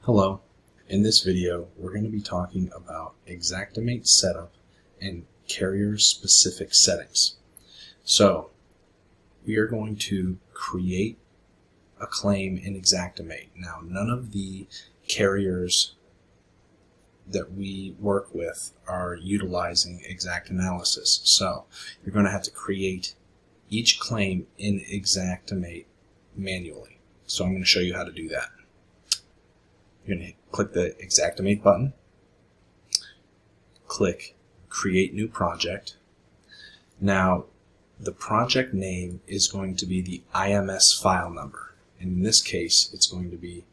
Hello, in this video we're going to be talking about Xactimate setup and carrier specific settings. So we are going to create a claim in Xactimate. Now none of the carriers that we work with are utilizing XactAnalysis, so you're going to have to create each claim in Xactimate manually. So I'm going to show you how to do that. You're going to click the Xactimate button, click Create New Project. Now, the project name is going to be the IMS file number. And in this case, it's going to be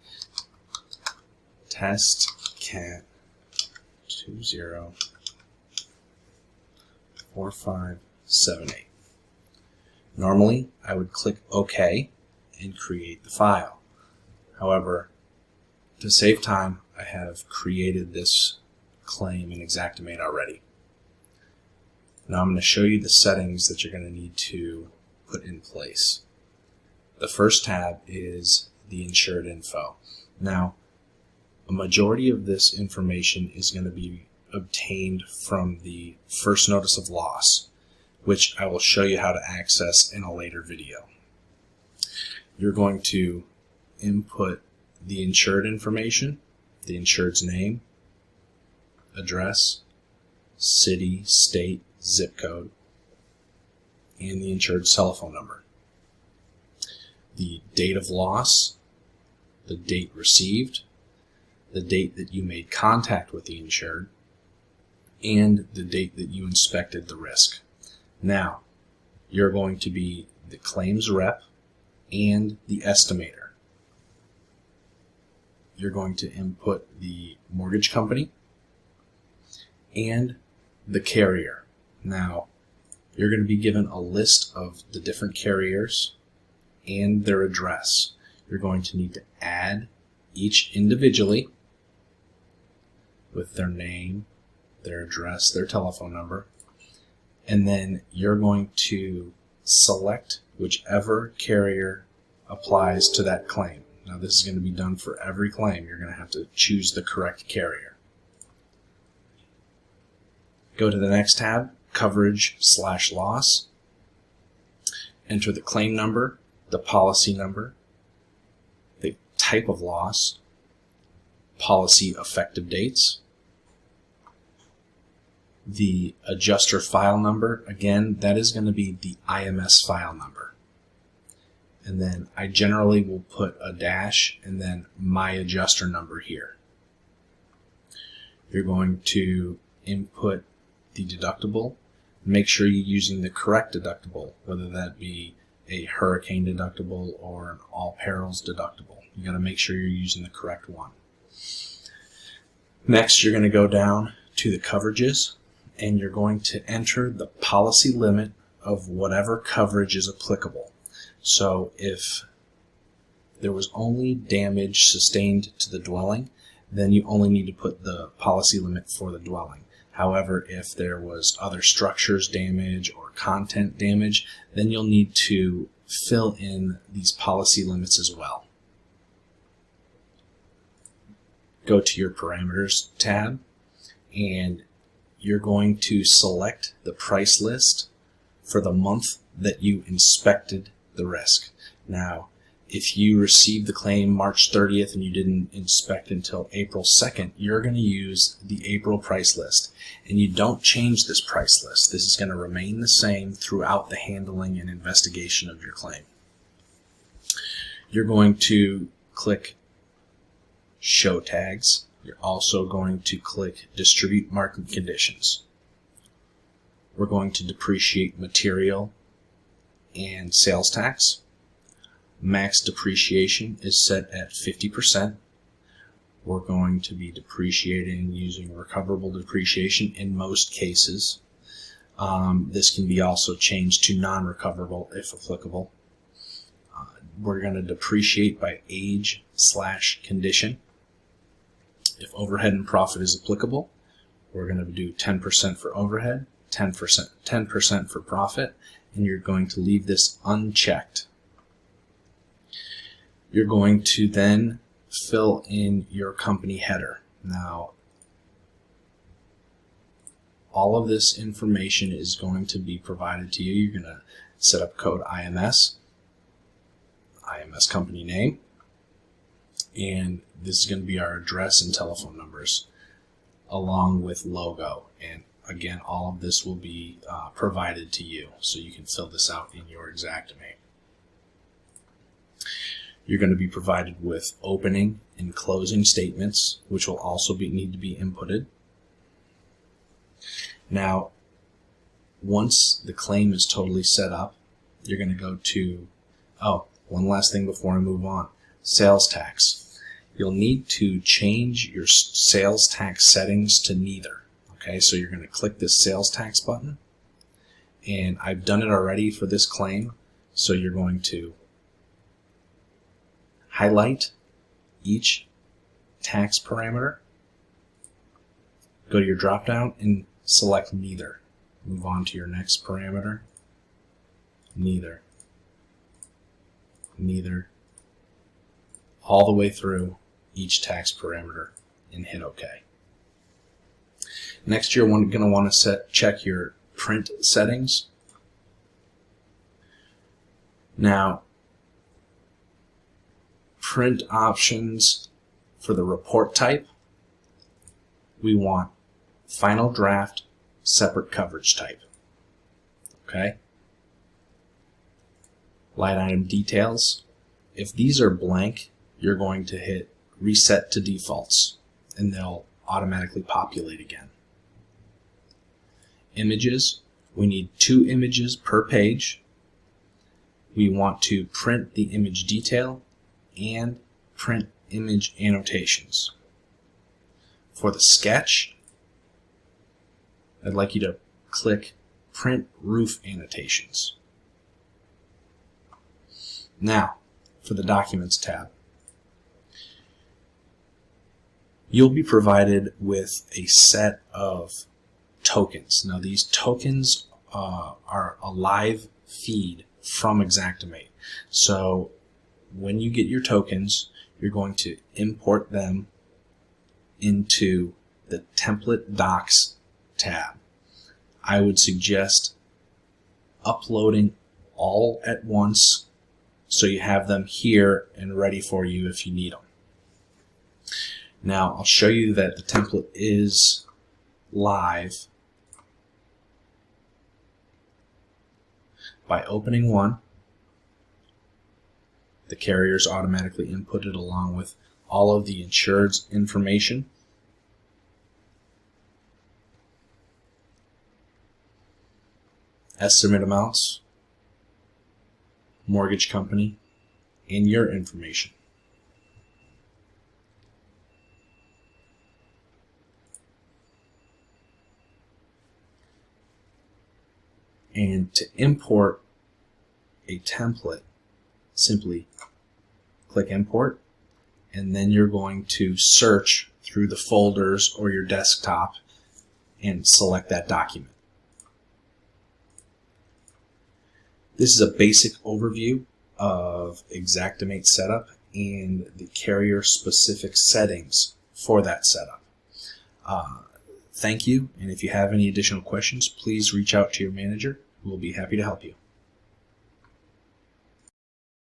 testcat204578. Normally, I would click OK and create the file. However, to save time, I have created this claim in Xactimate already. Now I'm going to show you the settings that you're going to need to put in place. The first tab is the insured info. Now, a majority of this information is going to be obtained from the first notice of loss, which I will show you how to access in a later video. You're going to input the insured information, the insured's name, address, city, state, zip code, and the insured's telephone number. The date of loss, the date received, the date that you made contact with the insured, and the date that you inspected the risk. Now, you're going to be the claims rep and the estimator. You're going to input the mortgage company and the carrier. Now, you're going to be given a list of the different carriers and their address. You're going to need to add each individually with their name, their address, their telephone number, and then you're going to select whichever carrier applies to that claim. Now this is going to be done for every claim. You're going to have to choose the correct carrier. Go to the next tab, Coverage/Loss. Enter the claim number, the policy number, the type of loss, policy effective dates, the adjuster file number. Again, that is going to be the IMS file number. And then I generally will put a dash and then my adjuster number here. You're going to input the deductible. Make sure you're using the correct deductible, whether that be a hurricane deductible or an all perils deductible. You got to make sure you're using the correct one. Next, you're going to go down to the coverages and you're going to enter the policy limit of whatever coverage is applicable. So if there was only damage sustained to the dwelling, then you only need to put the policy limit for the dwelling. However, if there was other structures damage or content damage, then you'll need to fill in these policy limits as well. Go to your Parameters tab, and you're going to select the price list for the month that you inspected the risk. Now, if you received the claim March 30th and you didn't inspect until April 2nd, you're going to use the April price list. And you don't change this price list. This is going to remain the same throughout the handling and investigation of your claim. You're going to click Show Tags. You're also going to click Distribute Market Conditions. We're going to depreciate material and sales tax. Max depreciation is set at 50%. We're going to be depreciating using recoverable depreciation in most cases. This can be also changed to non-recoverable if applicable. We're going to depreciate by age/condition. If overhead and profit is applicable, we're going to do 10% for overhead, 10% for profit, and you're going to leave this unchecked. You're going to then fill in your company header. Now, all of this information is going to be provided to you. You're going to set up code IMS company name, and this is going to be our address and telephone numbers along with logo. And again, all of this will be provided to you, so you can fill this out in your Xactimate. You're going to be provided with opening and closing statements, which will also need to be inputted. Now, once the claim is totally set up, you're going to go to, one last thing before I move on, sales tax. You'll need to change your sales tax settings to neither. Okay, so you're going to click this sales tax button, and I've done it already for this claim, so you're going to highlight each tax parameter, go to your drop down and select neither. Move on to your next parameter, neither, neither, all the way through each tax parameter, and hit OK. Next, you're going to want to check your print settings. Now, print options for the report type, we want final draft separate coverage type. Okay? Line item details, if these are blank, you're going to hit reset to defaults, and they'll automatically populate again. Images, we need 2 images per page. We want to print the image detail and print image annotations. For the sketch, I'd like you to click print roof annotations. Now, for the documents tab, you'll be provided with a set of tokens. Now, these tokens are a live feed from Xactimate. So when you get your tokens, you're going to import them into the template docs tab. I would suggest uploading all at once so you have them here and ready for you if you need them. Now, I'll show you that the template is live by opening one. The carrier's automatically inputted along with all of the insured's information. Estimate amounts, mortgage company, and your information. And to import a template, simply click import, and then you're going to search through the folders or your desktop and select that document. This is a basic overview of Xactimate setup and the carrier specific settings for that setup. Thank you, and if you have any additional questions, please reach out to your manager, who will be happy to help you.